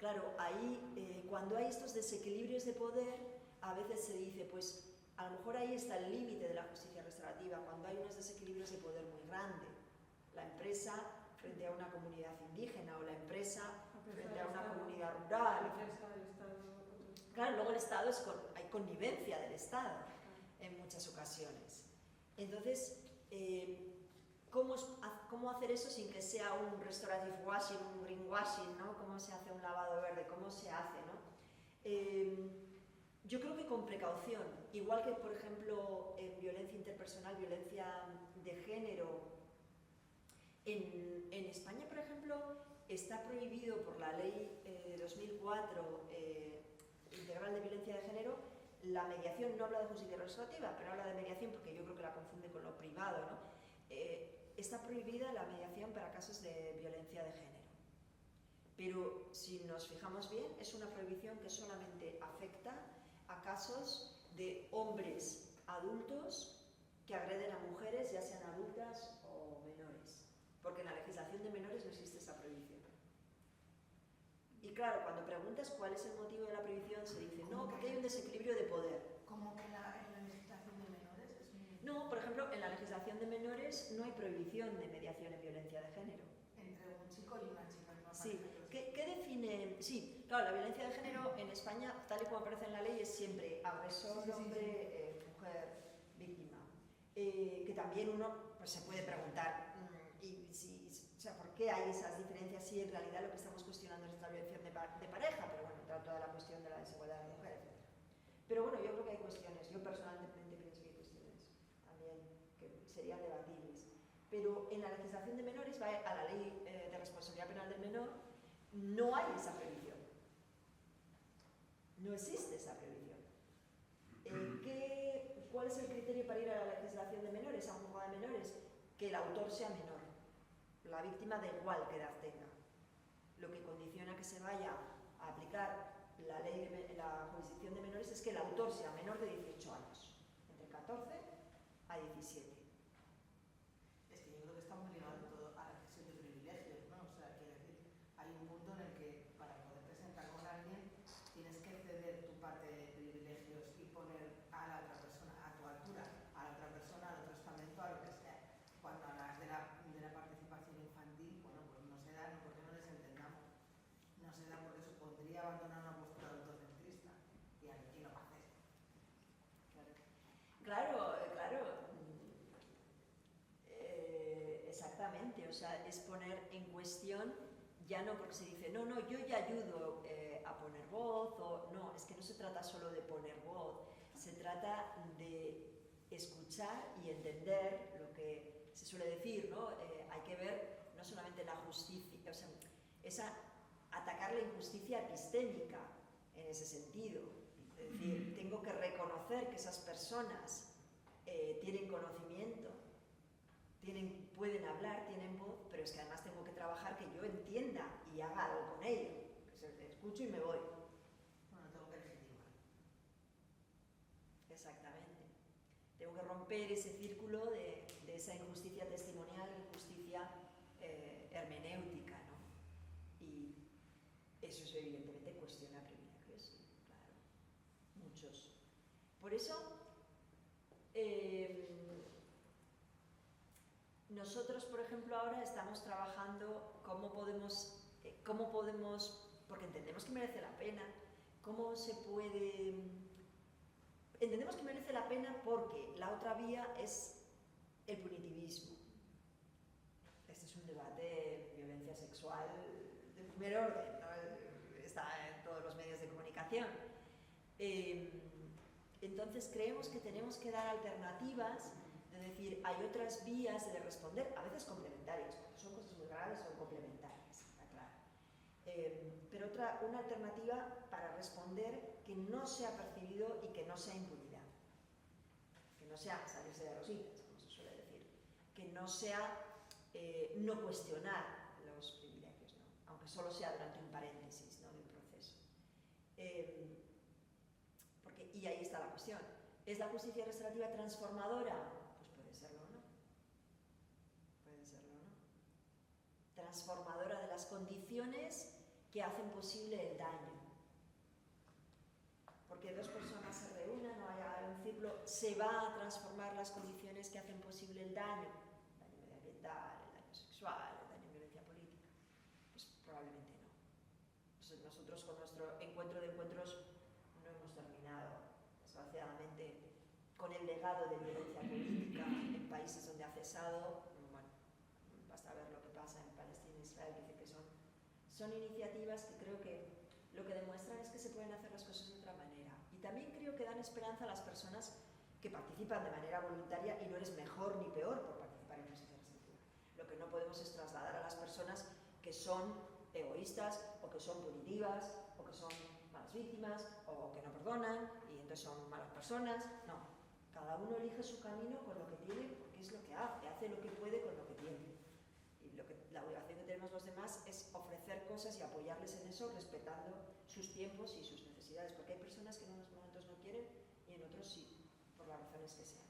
claro, ahí cuando hay estos desequilibrios de poder, a veces se dice, pues a lo mejor ahí está el límite de la justicia restaurativa, cuando hay unos desequilibrios de poder muy grande. La empresa frente a una comunidad indígena o la empresa frente a una comunidad rural. Claro, luego el Estado hay connivencia del Estado en muchas ocasiones. Entonces, ¿cómo hacer eso sin que sea un restorative washing, un greenwashing, ¿no? ¿Cómo se hace un lavado verde? ¿Cómo se hace, no? Yo creo que con precaución, igual que, por ejemplo, en violencia interpersonal, violencia de género. En España, por ejemplo, está prohibido por la ley de 2004 integral de violencia de género la mediación. No habla de justicia restaurativa, pero habla de mediación porque yo creo que la confunde con lo privado, ¿no? Está prohibida la mediación para casos de violencia de género. Pero si nos fijamos bien, es una prohibición que solamente afecta a casos de hombres adultos que agreden a mujeres, ya sean adultas o menores. Porque en la legislación de menores no existe esa prohibición. Y claro, cuando preguntas cuál es el motivo de la prohibición, se dice, no, porque hay un desequilibrio de poder. ¿Cómo que en la legislación de menores? No, por ejemplo, en la legislación de menores no hay prohibición de mediación en violencia de género. Entre un chico y una chica. No. Sí, ¿qué define? Sí, claro, la violencia de género en España, tal y como aparece en la ley, es siempre agresor, hombre, mujer, víctima. Que también uno pues, se puede preguntar, o sea, ¿por qué hay esas diferencias? Si en realidad lo que estamos cuestionando es la violencia de pareja, pero bueno, entra toda la cuestión de la desigualdad de mujer, etc. Pero bueno, yo creo que hay cuestiones, yo personalmente pienso que hay cuestiones también que serían debatibles. Pero en la legislación de menores, va a la ley de responsabilidad penal del menor, no hay esa prohibición. No existe esa prohibición. ¿Cuál es el criterio para ir a la legislación de menores, a un juzgado de menores? Que el autor sea menor. La víctima da igual qué edad tenga. Lo que condiciona que se vaya a aplicar la ley de la jurisdicción de menores es que el autor sea menor de 18 años, entre 14 a 17. Es que yo creo que está muy ligado todo a la cesión de privilegios, ¿no? O sea, quiero decir, hay un punto en el que para poder presentar con alguien tienes que ceder tu parte de privilegios y poner a la otra persona a tu altura, a la otra persona, al otro estamento, a lo que sea. Cuando hablas de la participación infantil, bueno, pues no se da, no porque no les entendamos. No se da porque supondría abandonar una postura autocentrista. Y aquí no pasa eso. Claro. Exactamente, o sea, es poner en cuestión, ya no porque se dice, no, yo ya ayudo a poner voz, o no, es que no se trata solo de poner voz, se trata de escuchar y entender lo que se suele decir, ¿no? Hay que ver no solamente la justicia, o sea, atacar la injusticia epistémica en ese sentido, es decir, tengo que reconocer que esas personas tienen conocimiento, pueden hablar, tienen voz, pero es que además tengo que trabajar que yo entienda y haga algo con ello. Escucho y me voy. Bueno, tengo que legitimar. Exactamente. Tengo que romper ese círculo de esa injusticia testimonial, injusticia hermenéutica, ¿no? Y eso evidentemente cuestiona privilegios, sí, claro. Muchos. Por eso, nosotros, por ejemplo, ahora estamos trabajando cómo podemos, porque entendemos que merece la pena, cómo se puede... Entendemos que merece la pena porque la otra vía es el punitivismo. Este es un debate de violencia sexual de primer orden, ¿no? Está en todos los medios de comunicación. Entonces creemos que tenemos que dar alternativas, de decir, hay otras vías de responder, a veces complementarias, cuando son cosas muy graves son complementarias, está claro. Pero una alternativa para responder que no sea percibido y que no sea impunidad, que no sea salirse de rositas, como se suele decir, que no sea no cuestionar los privilegios, ¿no? Aunque solo sea durante un paréntesis, ¿no? De un proceso. Y ahí está la cuestión. ¿Es la justicia restaurativa transformadora? Pues puede serlo o no. Puede serlo o no. Transformadora de las condiciones que hacen posible el daño. Porque dos personas se reúnen o hay un círculo, ¿se va a transformar las condiciones que hacen posible el daño? El daño medioambiental, el daño sexual, el daño en violencia política. Pues probablemente no. Entonces nosotros con nuestro encuentro de encuentros no hemos terminado, desgraciadamente, con el legado de violencia política en países donde ha cesado. Bueno, basta ver lo que pasa en Palestina e Israel, que dice que son iniciativas que creo que lo que demuestran es que se pueden hacer las cosas de otra manera. Y también creo que dan esperanza a las personas que participan de manera voluntaria, y no eres mejor ni peor por participar en una sociedad receptiva. Lo que no podemos es trasladar a las personas que son egoístas, o que son punitivas, o que son malas víctimas, o que no perdonan, y entonces son malas personas. No. Cada uno elige su camino con lo que tiene, porque es lo que hace lo que puede con lo que tiene. Y la obligación que tenemos los demás es ofrecer cosas y apoyarles en eso, respetando sus tiempos y sus necesidades, porque hay personas que en unos momentos no quieren y en otros sí, por las razones que sean.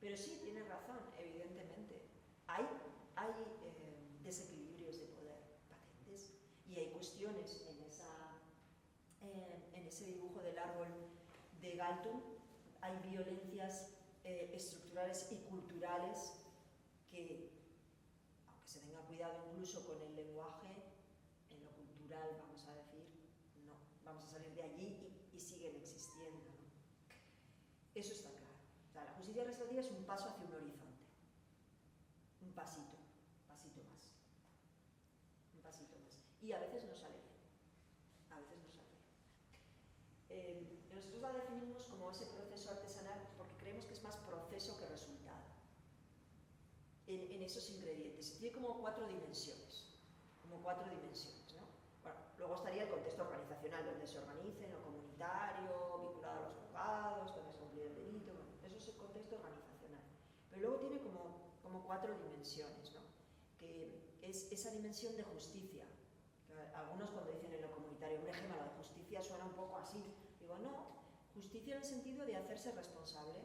Pero sí, tienes razón, evidentemente. Hay desequilibrios de poder patentes, y hay cuestiones en ese dibujo del árbol de Galtung. Hay violencias estructurales y culturales que, aunque se tenga cuidado incluso con el lenguaje, en lo cultural, vamos a decir, no, vamos a salir de allí y siguen existiendo, ¿no? Eso está claro. O sea, la justicia restaurativa es un paso hacia un horizonte, un pasito más, un pasito más. Y a veces no sale bien, a veces no sale bien. Nosotros la definimos como ese proceso artesanal porque creemos que es más proceso que resultado en esos ingredientes. Tiene como cuatro dimensiones, ¿no? Bueno, luego estaría el contexto organizacional, donde se organice, en lo comunitario, vinculado a los juzgados, donde se cumple el delito. Bueno, eso es el contexto organizacional. Pero luego tiene como cuatro dimensiones, ¿no? Que es esa dimensión de justicia. Algunos cuando dicen en lo comunitario, hombre, Gemma, la de justicia suena un poco así. Digo, no, justicia en el sentido de hacerse responsable.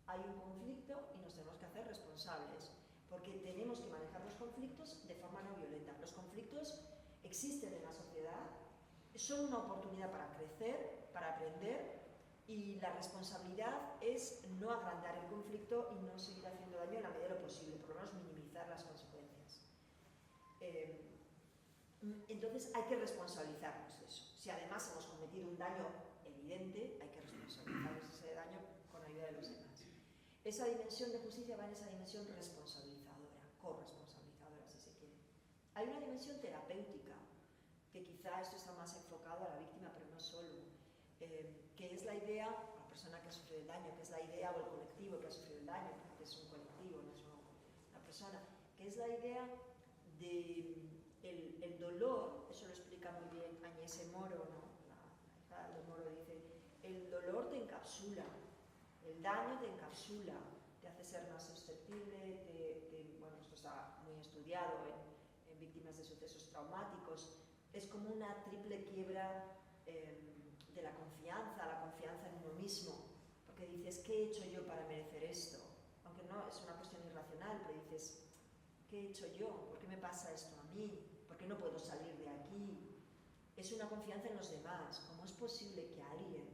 Hay un conflicto y nos tenemos que hacer responsables, porque tenemos que manejar los conflictos de forma no violenta. Los conflictos existen en la sociedad, son una oportunidad para crecer, para aprender, y la responsabilidad es no agrandar el conflicto y no seguir haciendo daño en la medida de lo posible, por lo menos minimizar las consecuencias. Entonces hay que responsabilizarnos de eso. Si además hemos cometido un daño evidente, hay que responsabilizarnos de ese daño con ayuda de los demás. Esa dimensión de justicia va en esa dimensión responsabilizadora, corresponsabilizadora, si se quiere. Hay una dimensión terapéutica, que quizá esto está más enfocado a la víctima, pero no solo, que es la idea, la persona que ha sufrido el daño, que es la idea, o el colectivo que ha sufrido el daño, porque es un colectivo, no es una persona, que es la idea de el dolor. Eso lo explica muy bien Agnese Moro, ¿no? La hija de Moro dice, el dolor te encapsula, el daño te encapsula, te hace ser más susceptible, bueno, esto está muy estudiado en víctimas de sucesos traumáticos. Es como una triple quiebra de la confianza en uno mismo, porque dices, ¿qué he hecho yo para merecer esto? Aunque no es una cuestión irracional, pero dices, ¿qué he hecho yo? ¿Por qué me pasa esto a mí? ¿Por qué no puedo salir de aquí? Es una confianza en los demás. ¿Cómo es posible que alguien,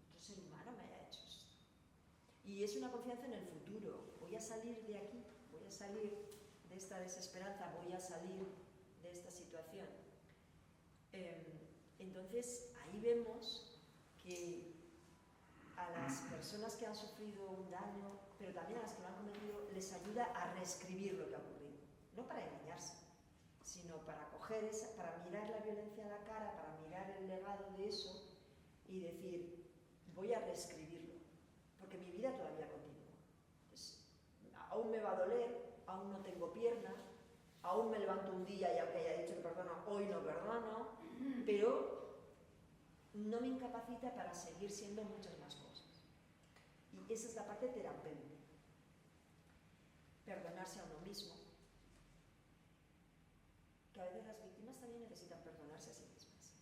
otro ser humano, me haya hecho esto? Y es una confianza en el futuro. Voy a salir de aquí, voy a salir de esta desesperanza, voy a salir de esta situación. Entonces, ahí vemos que a las personas que han sufrido un daño, pero también a las que lo han cometido, les ayuda a reescribir lo que ha ocurrido. No para engañarse, sino para coger para mirar la violencia a la cara, para mirar el legado de eso y decir, voy a reescribirlo, porque mi vida todavía continúa. Pues, aún me va a doler, aún no tengo pierna, aún me levanto un día y aunque haya dicho que perdono, hoy no perdono, pero no me incapacita para seguir siendo muchas más cosas. Y esa es la parte terapéutica. Perdonarse a uno mismo. Que a veces las víctimas también necesitan perdonarse a sí mismas.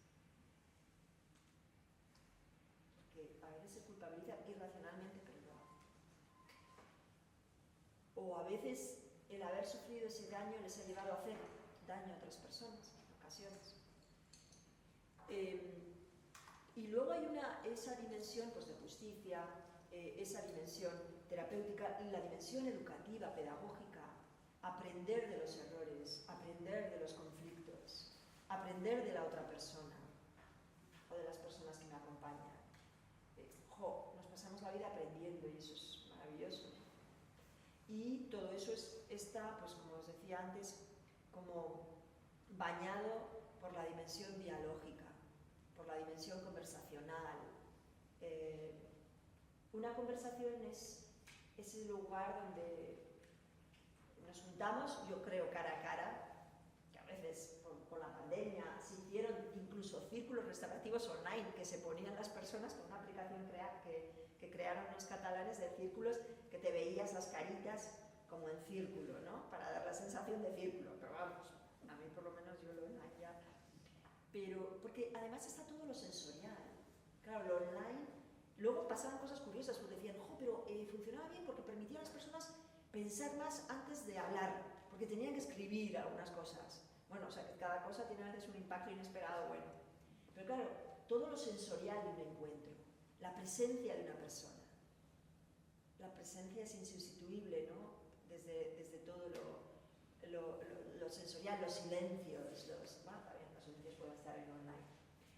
Porque a veces se culpabilizan irracionalmente, pero lo hacen. O a veces el haber sufrido ese daño les ha llevado a hacer daño a otras personas, en ocasiones. Y luego hay esa dimensión pues, de justicia, esa dimensión terapéutica y la dimensión educativa, pedagógica, aprender de los errores, aprender de los conflictos, aprender de la otra persona o de las personas que me acompañan. Nos pasamos la vida aprendiendo y eso es maravilloso. Y todo eso está, pues como os decía antes, como bañado por la dimensión dialógica, por la dimensión conversacional. Una conversación es ese lugar donde nos juntamos, yo creo, cara a cara, que a veces con la pandemia se hicieron incluso círculos restaurativos online que se ponían las personas con una aplicación que crearon los catalanes de círculos que te veías las caritas como en círculo, ¿no? Para dar la sensación de círculo, pero vamos, a mí por lo menos yo lo online ya. Pero, porque además está todo lo sensorial. Claro, lo online, luego pasaban cosas curiosas, porque decían, pero funcionaba bien porque permitía a las personas pensar más antes de hablar, porque tenían que escribir algunas cosas. Bueno, o sea, que cada cosa tiene a veces un impacto inesperado, bueno. Pero claro, todo lo sensorial de un encuentro, la presencia de una persona. La presencia es insustituible, ¿no? Desde todo lo sensorial, los silencios, también los silencios pueden estar en online.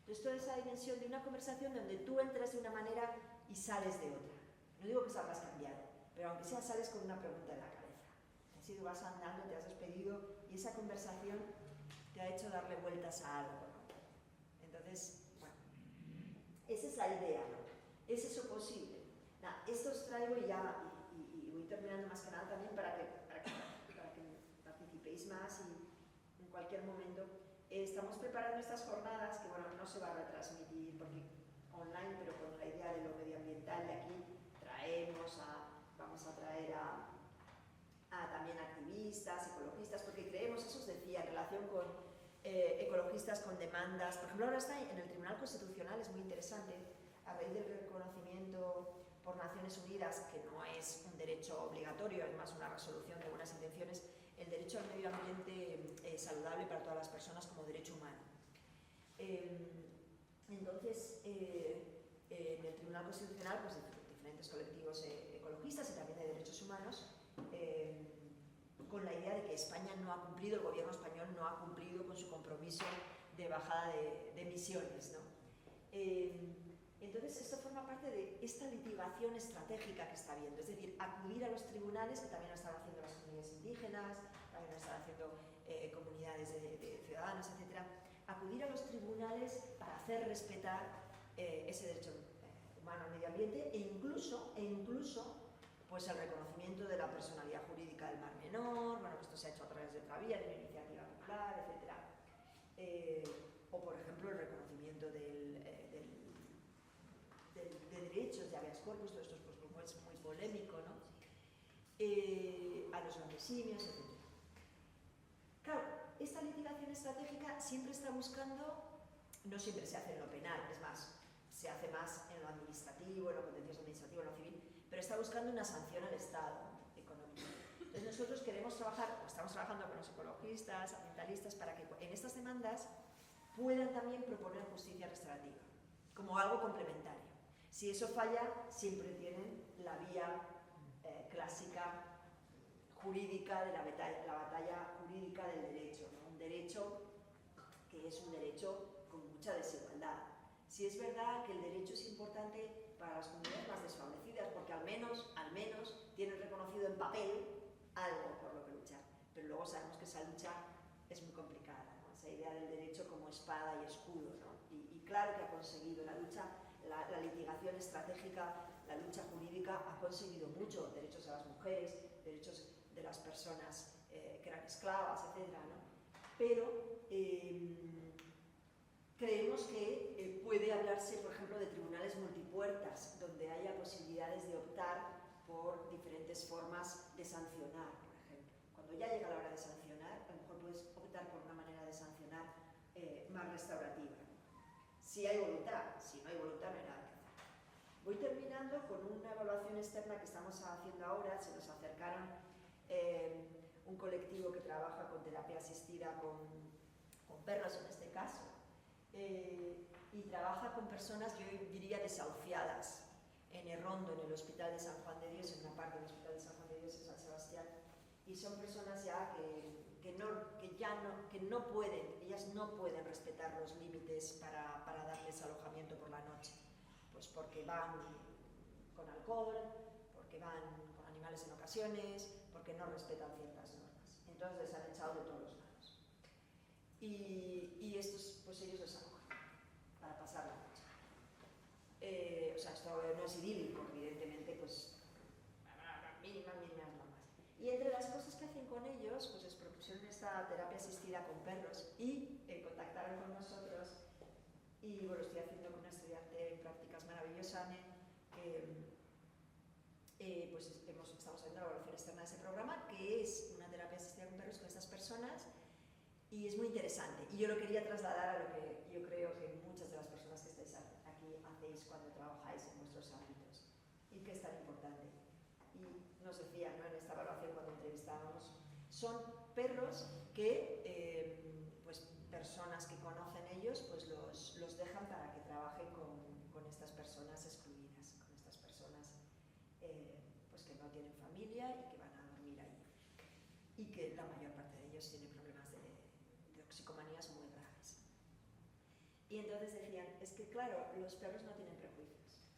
Entonces, toda esa dimensión de una conversación donde tú entras de una manera y sales de otra. No digo que salgas cambiado, pero aunque sea sales con una pregunta en la cabeza. Así tú vas andando, te has despedido y esa conversación te ha hecho darle vueltas a algo, ¿no? Entonces, bueno, esa es la idea, ¿no? ¿Es eso posible? Nada, esto os traigo y voy terminando más que nada también para que participéis más y en cualquier momento. Estamos preparando estas jornadas que, bueno, no se va a retransmitir porque online, pero con la idea de lo medioambiental de aquí vamos a traer también activistas, ecologistas, porque creemos, eso os decía, en relación con ecologistas con demandas. Por ejemplo, ahora está en el Tribunal Constitucional, es muy interesante, a raíz del reconocimiento por Naciones Unidas, que no es un derecho obligatorio, es más una resolución de buenas intenciones, el derecho al medio ambiente saludable para todas las personas como derecho humano. Entonces, en el Tribunal Constitucional, pues diferentes colectivos ecologistas y también de derechos humanos, con la idea de que España no ha cumplido, el gobierno español no ha cumplido con su compromiso de bajada de emisiones, ¿no? Entonces, esto forma parte de esta litigación estratégica que está habiendo, es decir, acudir a los tribunales, que también lo están haciendo las comunidades indígenas, también lo están haciendo comunidades de ciudadanos, etc. Acudir a los tribunales para hacer respetar ese derecho humano al medio ambiente e incluso pues el reconocimiento de la personalidad jurídica del Mar Menor, bueno, esto se ha hecho a través de otra vía, de una iniciativa popular, etc. O, por ejemplo, el reconocimiento de derechos de habeas corpus, todo esto pues, como es muy polémico, ¿no? A los landesimios, etc. Claro, esta litigación estratégica siempre está buscando, no siempre se hace en lo penal, es más, se hace más en lo administrativo, en lo contencioso administrativo, en lo civil, pero está buscando una sanción al Estado económico. Entonces nosotros queremos trabajar, estamos trabajando con los ecologistas, ambientalistas, para que en estas demandas puedan también proponer justicia restaurativa, como algo complementario. Si eso falla, siempre tienen la vía clásica jurídica de la batalla jurídica del derecho, ¿no? Un derecho que es un derecho con mucha desigualdad. Si es verdad que el derecho es importante para las comunidades más desfavorecidas, porque al menos tienen reconocido en papel algo por lo que luchar, pero luego sabemos que esa lucha es muy complicada, ¿no? Esa idea del derecho como espada y escudo, ¿no? Y claro que ha conseguido la lucha, la litigación estratégica, la lucha jurídica ha conseguido mucho, derechos de las mujeres, derechos de las personas que eran esclavas, etc., ¿no? Pero creemos que puede hablarse, por ejemplo, de tribunales multipuertas, donde haya posibilidades de optar por diferentes formas de sancionar, por ejemplo. Cuando ya llega la hora de sancionar, a lo mejor puedes optar por una manera de sancionar más restaurativa. Si hay voluntad, si no hay voluntad no hay nada que hacer. Voy terminando con una evaluación externa que estamos haciendo ahora. Se nos acercaron un colectivo que trabaja con terapia asistida con perros en este caso, y trabaja con personas, yo diría, desahuciadas, en Errondo, en el Hospital de San Juan de Dios, en una parte del Hospital de San Juan de Dios en San Sebastián, y son personas ya que no pueden, ellas no pueden respetar los límites para darles alojamiento por la noche, pues porque van con alcohol, porque van con animales en ocasiones, porque no respetan ciertas normas. Entonces les han echado de todos los lados. Y estos, pues ellos les acogen para pasar la noche. O sea, esto no es idílico, evidentemente, pues mínimas normas. Y entre las cosas que hacen con ellos, pues les propusieron esta terapia asistida con perros y contactaron con nosotros. Y bueno, estoy haciendo con una estudiante en prácticas maravillosa, Anne, que pues estamos haciendo la evaluación externa de ese programa, que es una terapia asistida con perros con estas personas, y es muy interesante. Y yo lo quería trasladar a lo que yo creo que muchas de las personas que estáis aquí hacéis cuando trabajáis en vuestros ámbitos, y que es tan importante. Y nos decía, ¿no?, en esta evaluación cuando entrevistábamos, son perros que pues personas que conocen ellos pues los dejan para que trabajen con estas personas excluidas, con estas personas pues que no tienen familia y que van a dormir ahí, y que la mayor parte de ellos tienen problemas de toxicomanías muy graves. Y entonces decían, es que claro, los perros no tienen prejuicios.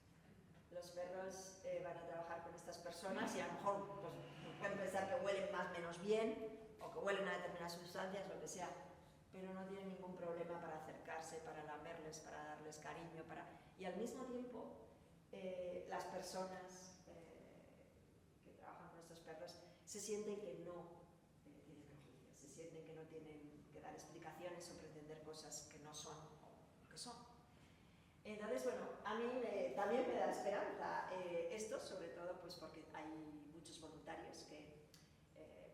Los perros van a trabajar con estas personas y a lo mejor pues, pueden pensar que huelen más o menos bien, o que huelen a determinadas sustancias, lo que sea, pero no tienen ningún problema para acercarse, para lamerles, para darles cariño, y al mismo tiempo las personas que trabajan con estos perros se sienten que no tienen prejuicios, se sienten que no tienen que dar explicaciones o pretender cosas que no son lo que son. Entonces, bueno, a mí también me da esperanza esto, sobre todo pues porque hay muchos voluntarios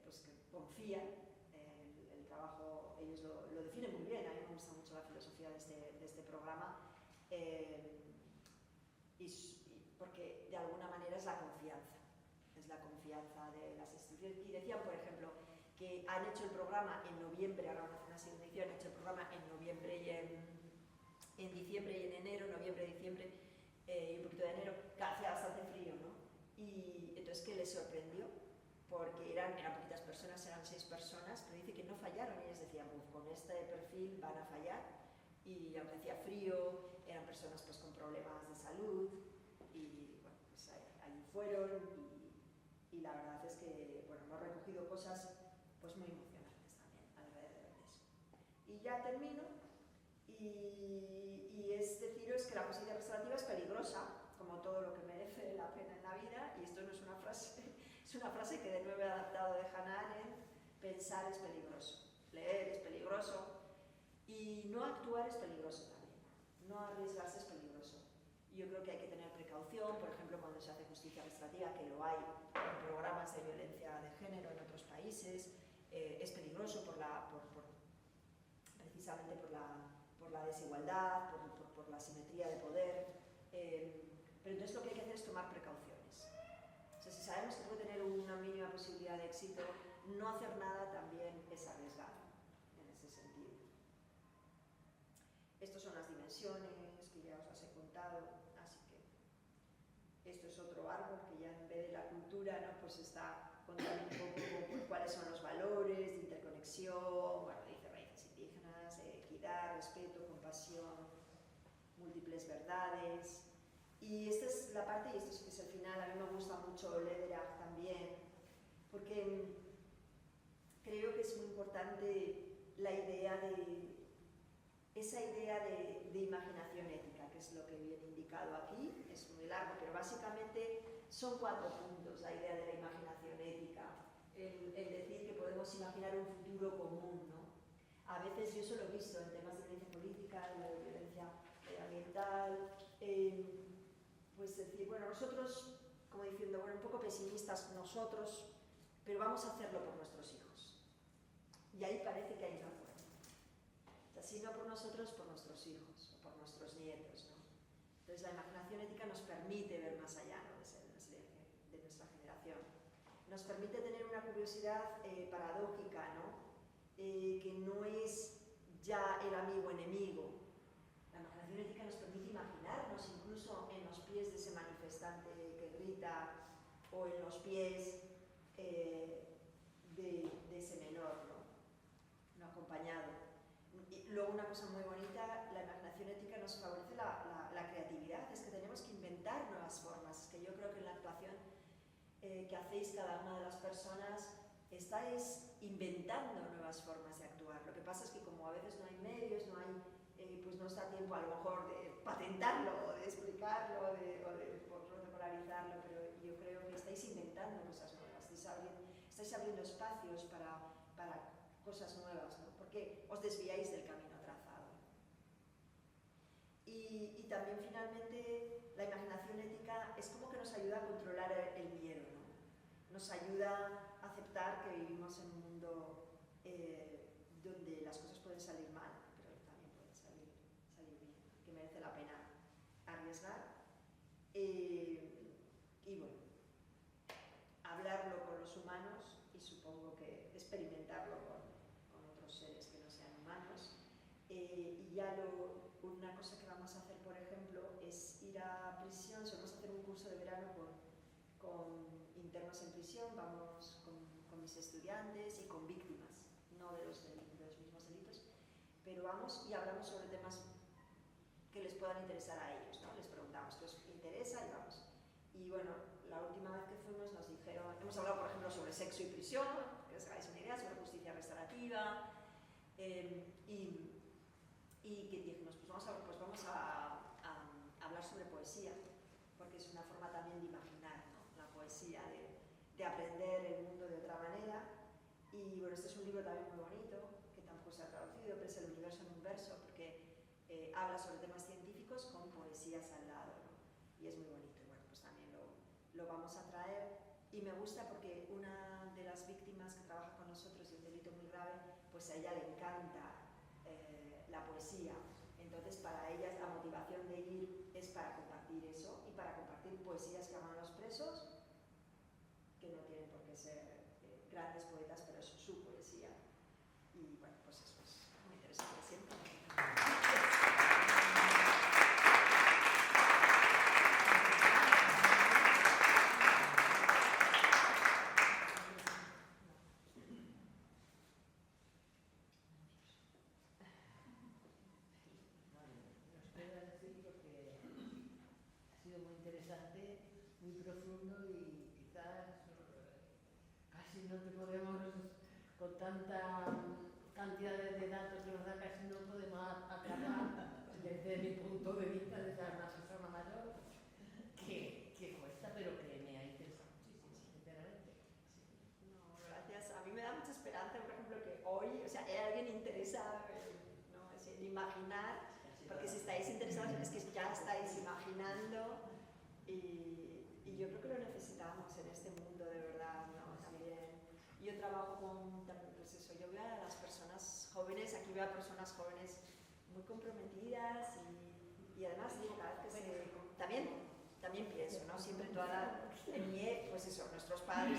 pues que confían en el trabajo, ellos lo definen muy bien, a mí me gusta mucho la filosofía de este programa, porque de alguna manera es la confianza de las instituciones. Y decían, por ejemplo, que han hecho el programa en noviembre, ahora van a hacer una segunda edición, han hecho el programa en noviembre y en diciembre y en enero, noviembre, diciembre y un poquito de enero, que hacía bastante frío, ¿no? Y entonces, ¿qué les sorprendió? Porque eran poquitas personas, eran 6 personas, pero dice que no fallaron. Ellas decían, pues con este perfil van a fallar, y aunque hacía frío, eran personas pues con problemas de salud, y bueno, pues allí fueron, y la verdad es que, bueno, hemos recogido cosas pues muy emocionantes también alrededor de eso. Y ya termino. Y es deciros que la justicia restaurativa es peligrosa, como todo lo que merece la pena en la vida, y esto no es una frase, es una frase que de nuevo he adaptado de Hannah Arendt. Pensar es peligroso, leer es peligroso, y no actuar es peligroso también, no arriesgarse es peligroso. Yo creo que hay que tener precaución, por ejemplo, cuando se hace justicia restaurativa, que lo hay en programas de violencia de género en otros países, es peligroso precisamente por la desigualdad, por la asimetría de poder, pero entonces lo que hay que hacer es tomar precauciones. O sea, si sabemos que puede tener una mínima posibilidad de éxito, no hacer nada también es arriesgado en ese sentido. Estas son las dimensiones que ya os las he contado, así que esto es otro árbol que ya en vez de la cultura, ¿no?, pues está contando un poco cuáles son los valores de interconexión, bueno, dice raíces indígenas, equidad, respeto, compasión, múltiples verdades. Y esta es la parte, y esto sí que es el final. A mí me gusta mucho Lederach también, porque creo que es muy importante esa idea de imaginación ética, que es lo que viene indicado aquí. Es muy largo, pero básicamente son 4 puntos la idea de la imaginación ética. El decir que podemos imaginar un futuro común, ¿no? A veces yo eso lo he visto en temas de violencia política, de violencia ambiental, pues decir, bueno, nosotros, como diciendo, bueno, un poco pesimistas nosotros, pero vamos a hacerlo por nuestros hijos. Y ahí parece que hay un acuerdo. O sea, si no por nosotros, por nuestros hijos, o por nuestros nietos, ¿no? Entonces la imaginación ética nos permite ver más allá, ¿no?, de nuestra generación. Nos permite tener una curiosidad paradójica, ¿no?, que no es ya el amigo enemigo, imaginación ética nos permite imaginarnos incluso en los pies de ese manifestante que grita o en los pies de ese menor, ¿no? Acompañado. Y luego una cosa muy bonita, la imaginación ética nos favorece la creatividad, es que tenemos que inventar nuevas formas. Es que yo creo que en la actuación que hacéis cada una de las personas estáis inventando nuevas formas de actuar. Lo que pasa es que como a veces no hay medios, no hay, pues no os da tiempo a lo mejor de patentarlo o de explicarlo o de protocolarizarlo, pero yo creo que estáis inventando cosas nuevas, estáis abriendo espacios para cosas nuevas, ¿no? Porque os desviáis del camino trazado. Y también finalmente la imaginación ética es como que nos ayuda a controlar el miedo, ¿no? Nos ayuda a aceptar que vivimos en un mundo donde las cosas pueden salir mal, pero también pueden salir bien, que merece la pena arriesgar. Y bueno, hablarlo con los humanos y supongo que experimentarlo con otros seres que no sean humanos. Y ya una cosa que vamos a hacer, por ejemplo, es ir a prisión. Solemos hacer un curso de verano con internos en prisión, vamos con mis estudiantes y con víctimas, no de los mismos delitos, pero vamos y hablamos sobre temas que les puedan interesar a ellos, ¿no? Les preguntamos qué os interesa y vamos. Y bueno, la última vez que fuimos nos dijeron, hemos hablado por ejemplo sobre sexo y prisión, que os hagáis una idea, sobre justicia restaurativa, y que dijimos, pues vamos a hablar sobre poesía, porque es una forma también de imaginar, ¿no? La poesía, de aprender el mundo de otra manera. Y bueno, este es un libro también muy bonito, que tampoco se ha traducido, pero es El universo en un verso, porque habla sobre temas científicos con poesías al lado, ¿no? Y es muy bonito. Bueno, pues también lo vamos a traer. Y me gusta porque una de las víctimas que trabaja con nosotros de un delito muy grave, pues a ella le encanta la poesía. Entonces para ellas la motivación de ir es para compartir eso y para compartir poesías que hagan los presos, que no tienen por qué ser grandes poetas, pero es su poesía. Y bueno, pues eso es muy interesante siempre. Muy profundo y quizás casi no te podemos, con tanta cantidad de datos que nos da, casi no podemos acabar desde mi punto de vista de ser una persona mayor que cuesta, pero que me ha interesado muchísimo, sinceramente. No, gracias. A mí me da mucha esperanza, por ejemplo, que hoy, o sea, hay alguien interesado en imaginar, porque si estáis interesados es que ya estáis imaginando. Y yo creo que lo necesitamos en este mundo, de verdad, ¿no? También yo trabajo pues eso, yo veo a las personas jóvenes, aquí veo a personas jóvenes muy comprometidas y además digo, cada vez que también pienso, ¿no? Siempre en mi, pues eso, nuestros padres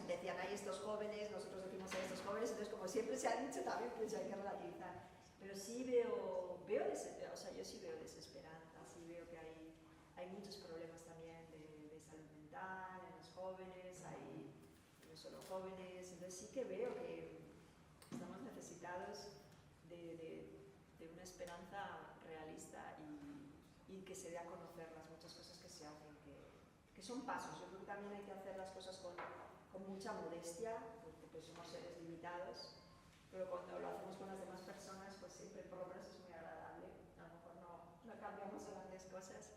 decían ahí estos jóvenes, nosotros decimos a estos jóvenes, entonces como siempre se ha dicho, también pienso hay que relativizar. Pero sí o sea, yo sí veo desesperanza, sí veo que hay muchos problemas también de salud mental en los jóvenes, no solo jóvenes, entonces sí que veo que estamos necesitados de una esperanza realista y que se dé a conocer las muchas cosas que se hacen, que son pasos. Yo creo que también hay que hacer las cosas con mucha modestia, porque pues somos seres limitados, pero cuando lo hacemos con las demás personas, pues siempre por lo menos es muy agradable. A lo mejor no cambiamos grandes cosas.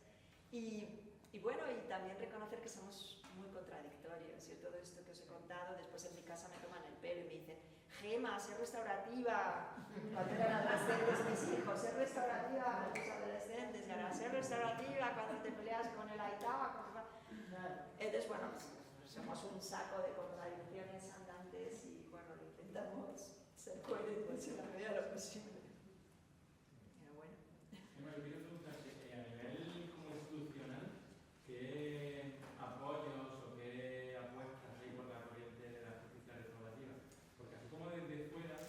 Y bueno, y también reconocer que somos muy contradictorios. Yo todo esto que os he contado, después en mi casa me toman el pelo y me dicen, Gema, sé restaurativa. Cuando eran adolescentes mis hijos, sé restaurativa con tus adolescentes, y ahora sé restaurativa cuando te peleas con el Aitaba. Entonces, bueno, pues somos un saco de contradicciones andantes y bueno, lo intentamos ser coherentes en la medida de lo posible. Pero bueno. Bueno, quiero preguntarte, a nivel como institucional, ¿qué apoyos o qué apuestas hay por la corriente de la justicia restaurativa? Porque así como desde fuera,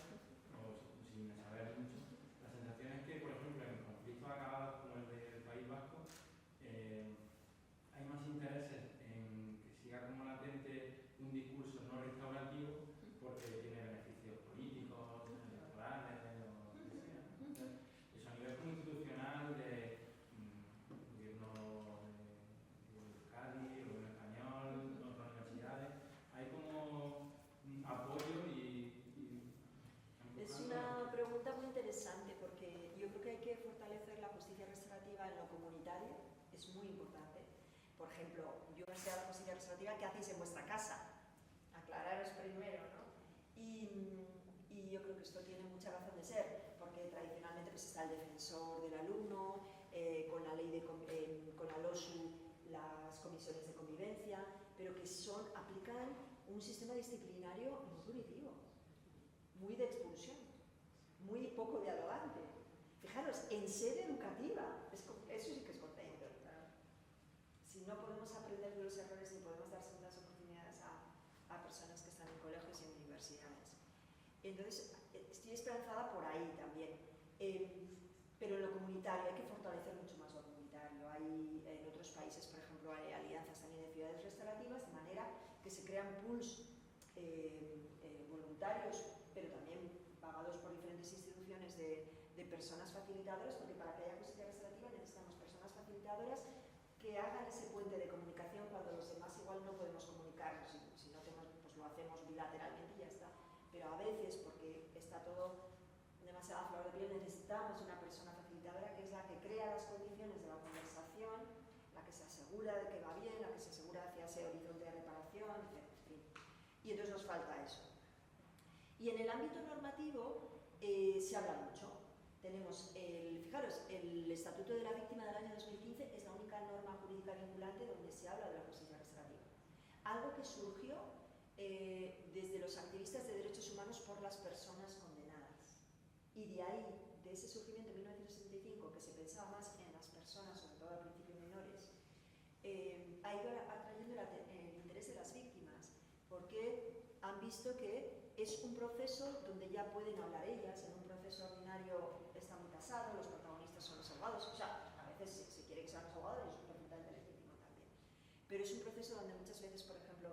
o sin saber mucho, la sensación es que, por ejemplo, en conflictos acabados muy importante. Por ejemplo, yo no sé a la justicia restaurativa, ¿qué hacéis en vuestra casa? Aclararos primero, ¿no? Y yo creo que esto tiene mucha razón de ser, porque tradicionalmente pues, está el defensor del alumno, con la ley con la LOSU, las comisiones de convivencia, pero que aplican un sistema disciplinario muy punitivo, muy de expulsión, muy poco dialogante. Fijaros, en sede educativa, eso sí que es contenido. Si no podemos aprender de los errores ni podemos dar segundas oportunidades a personas que están en colegios y en universidades. Entonces, estoy esperanzada por ahí también. Pero en lo comunitario hay que fortalecer mucho más lo comunitario. En otros países, por ejemplo, hay alianzas también de ciudades restaurativas, de manera que se crean pools voluntarios, pero también pagados por diferentes instituciones de personas facilitadoras, porque para que haya justicia restaurativa necesitamos personas facilitadoras que hagan ese puente de comunicación cuando los demás igual no podemos comunicarnos. Si no tenemos, pues lo hacemos bilateralmente y ya está. Pero a veces, porque está todo demasiado a flor de piel, necesitamos una persona facilitadora que es la que crea las condiciones de la conversación, la que se asegura de que va bien, la que se asegura hacia ese horizonte de reparación, etc. Y entonces nos falta eso. Y en el ámbito normativo se habla mucho. Tenemos, fijaros, el Estatuto de la Víctima del año 2015 es la única norma jurídica vinculante donde se habla de la justicia restaurativa. Algo que surgió desde los activistas de derechos humanos por las personas condenadas. Y de ahí, de ese surgimiento en 1965, que se pensaba más en las personas, sobre todo al principio menores, ha ido atrayendo el interés de las víctimas, porque han visto que es un proceso donde ya pueden hablar ellas. En un proceso ordinario está muy tasado, los protagonistas son los abogados, o sea, a veces se quiere que sean los abogados y es perfectamente legítimo también. Pero es un proceso donde muchas veces, por ejemplo,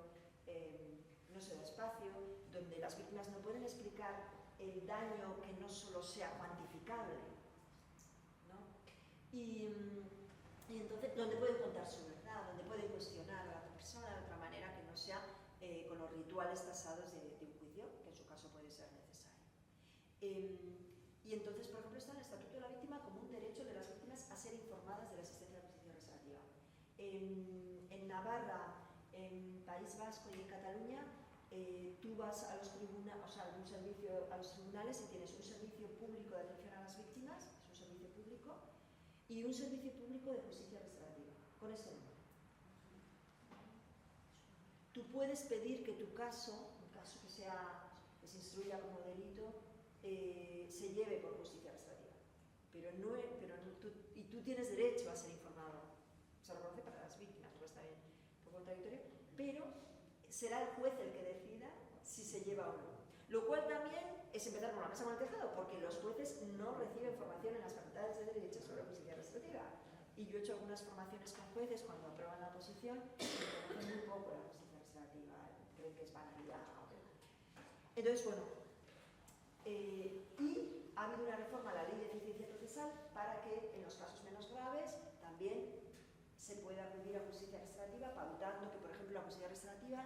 no se da espacio, donde las víctimas no pueden explicar el daño que no solo sea cuantificable, ¿no? Y entonces, donde pueden contar su verdad, donde pueden cuestionar a la persona de otra manera que no sea con los rituales tasados de un juicio, que en su caso puede ser necesario. Y entonces, por ejemplo, está en el Estatuto de la Víctima como un derecho de las víctimas a ser informadas de la existencia de la justicia restaurativa. En Navarra, en País Vasco y en Cataluña, tú vas a los tribunales, o sea, a los tribunales y tienes un servicio público de atención a las víctimas, es un servicio público, y un servicio público de justicia restaurativa, con ese nombre. Tú puedes pedir que tu caso, un caso que se instruya como delito, se lleve por justicia restaurativa. Y tú tienes derecho a ser informado. Se reconoce para las víctimas, pues está bien, un poco contradictorio, pero será el juez el que decida si se lleva o no. Lo cual también es empezar con la casa con el tejado, porque los jueces no reciben formación en las facultades de Derecho sobre justicia restaurativa. Y yo he hecho algunas formaciones con jueces cuando aprueban la oposición y conocen muy poco la justicia restaurativa, creen que es banalidad. Entonces, bueno, y ha habido una reforma a la ley de eficiencia procesal para que en los casos menos graves también se pueda acudir a justicia restaurativa, pautando que, por ejemplo, la justicia restaurativa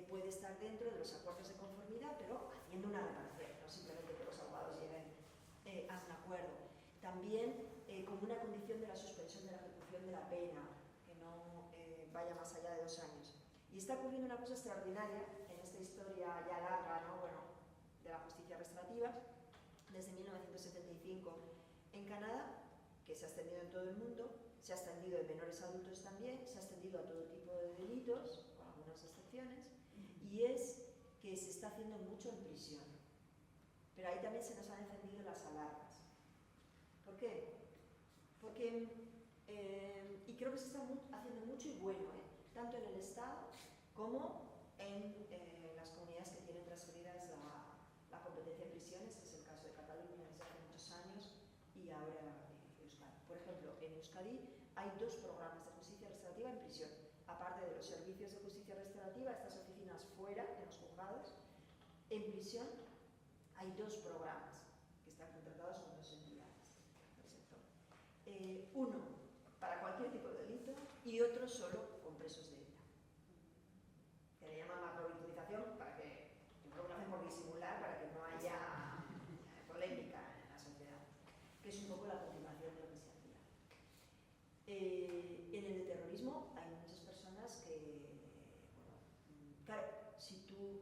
puede estar dentro de los acuerdos de conformidad, pero haciendo una reparación, no simplemente que los abogados lleguen a un acuerdo. También como una condición de la suspensión de la ejecución de la pena, que no vaya más allá de 2 años. Y está ocurriendo una cosa extraordinaria en esta historia ya larga, ¿no? Bueno, de la justicia restaurativa, desde 1975 en Canadá, que se ha extendido en todo el mundo, se ha extendido en menores adultos también, se ha extendido a todo tipo de delitos, con algunas excepciones, y es que se está haciendo mucho en prisión. Pero ahí también se nos han encendido las alarmas. ¿Por qué? Porque, y creo que se está haciendo mucho y bueno, tanto en el Estado como en las comunidades que tienen transferidas la competencia en prisiones, que es el caso de Cataluña desde hace muchos años, y ahora Euskadi. Por ejemplo, en Euskadi hay 2 programas de justicia restaurativa en prisión. Aparte de los servicios de justicia restaurativa, estas oficinas fuera, en los juzgados, en prisión hay 2 programas que están contratados con 2 entidades del sector. Uno para cualquier tipo de delito y otro solo con presos de ETA. Que le llaman macrovictimización para que, yo creo que lo hacen por disimular, para que no haya polémica en la sociedad, que es un poco la continuación de lo que se hacía.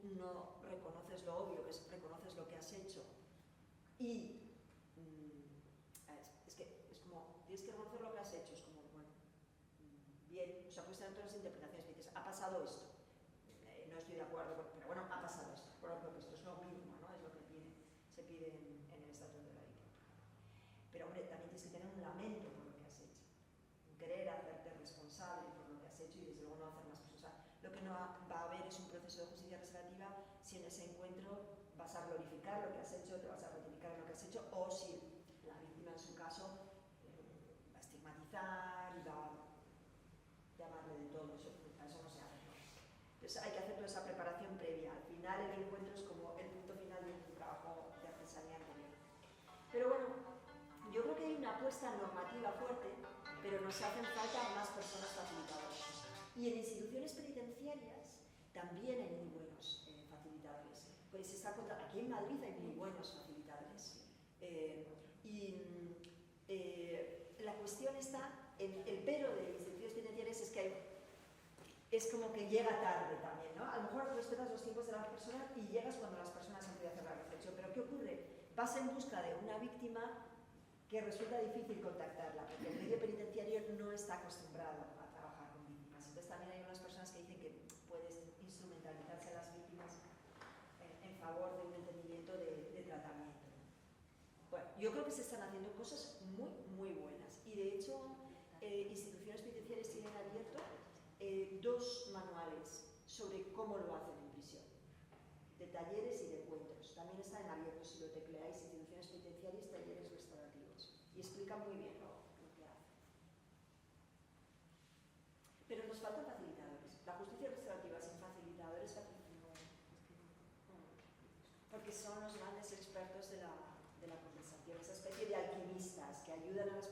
tú no reconoces lo obvio, que es reconoces lo que has hecho y es que es como, tienes que reconocer lo que has hecho, es como, bueno, bien, o sea, puedes tener todas las interpretaciones, dices, ha pasado esto, no estoy de acuerdo, pero bueno, ha pasado esto, por lo que esto es lo mínimo, ¿no? Es lo que se pide en el Estatuto de la Víctima. Pero hombre, también tienes que tener un lamento por lo que has hecho, querer hacerte responsable por lo que has hecho y desde luego no hacer más cosas. O sea, lo que no va a haber es un proceso de justicia restaurativa si en ese encuentro vas a glorificar lo que has hecho, te vas a ratificar en lo que has hecho, o si la víctima en su caso va a estigmatizar y va a llamarle de todo, eso no se hace, ¿no? Entonces hay que hacer toda esa preparación previa. Al final el encuentro es como el punto final de un trabajo de artesanía anterior. Pero bueno, yo creo que hay una apuesta normativa fuerte, pero nos hacen falta más personas facilitadoras. Y en instituciones penitenciarias también hay muy buenos facilitadores. Pues aquí en Madrid hay muy buenos facilitadores. La cuestión está, el pero de instituciones penitenciarias es que es como que llega tarde también, ¿no? A lo mejor respetas los tiempos de las personas y llegas cuando las personas han podido hacer la reflexión. Pero ¿qué ocurre? Vas en busca de una víctima que resulta difícil contactarla, porque el medio penitenciario no está acostumbrado a trabajar con víctimas. Entonces también hay unas personas que dicen que puedes instrumentalizarse a las víctimas en favor de un entendimiento de tratamiento. Bueno, yo creo que se están haciendo cosas muy, muy buenas. Y de hecho, instituciones penitenciarias tienen abierto 2 manuales sobre cómo lo hacen en prisión, de talleres y de cuentos. También están abiertos, si lo tecleáis, instituciones penitenciarias, talleres restaurativos. Y explican muy bien lo que hacen. Pero nos faltan facilitadores. La justicia restaurativa sin facilitadores porque son los grandes expertos de la conversación, esa especie de alquimistas que ayudan a las